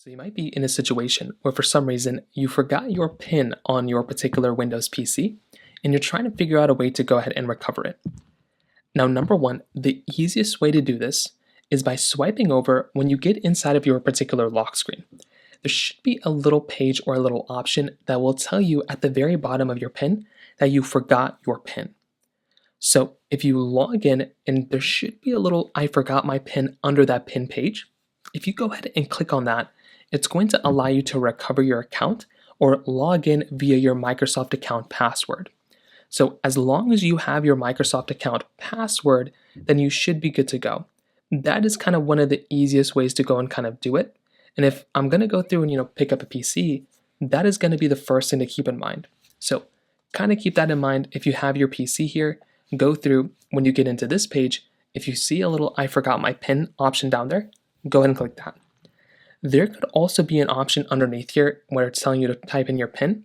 So you might be in a situation where for some reason you forgot your PIN on your particular Windows PC and you're trying to figure out a way to go ahead and recover it. Now, number one, the easiest way to do this is by swiping over when you get inside of your particular lock screen. There should be a little page or a little option that will tell you at the very bottom of your PIN that you forgot your PIN. So if you log in and there should be a little I forgot my PIN under that PIN page, if you go ahead and click on that, it's going to allow you to recover your account or log in via your Microsoft account password. So as long as you have your Microsoft account password, then you should be good to go. That is kind of one of the easiest ways to go and kind of do it. And if I'm going to go through and pick up a PC, that is going to be the first thing to keep in mind. So kind of keep that in mind. If you have your PC here, go through when you get into this page. If you see a little I forgot my PIN option down there, go ahead and click that. There could also be an option underneath here where it's telling you to type in your PIN.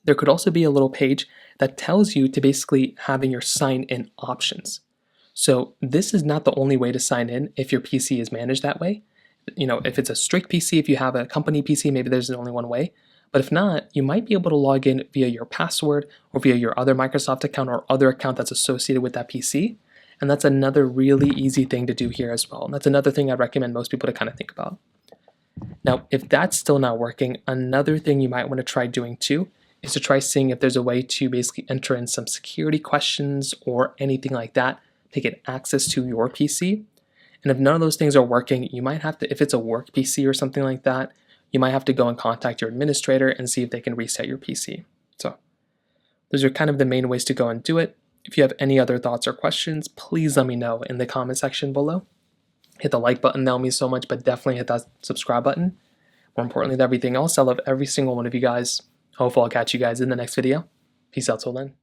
There could also be a little page that tells you to basically having your sign in options. So this is not the only way to sign in if your PC is managed that way. If it's a strict PC, if you have a company PC, maybe there's only one way. But if not, you might be able to log in via your password or via your other Microsoft account or other account that's associated with that PC. And that's another really easy thing to do here as well. And that's another thing I'd recommend most people to kind of think about. Now, if that's still not working, another thing you might want to try doing too is to try seeing if there's a way to basically enter in some security questions or anything like that to get access to your PC. And if none of those things are working, you might have to, if it's a work PC or something like that, you might have to go and contact your administrator and see if they can reset your PC. So those are kind of the main ways to go and do it. If you have any other thoughts or questions, please let me know in the comment section below. Hit the like button, that will mean so much, but definitely hit that subscribe button. More importantly than everything else, I love every single one of you guys. Hopefully I'll catch you guys in the next video. Peace out till then.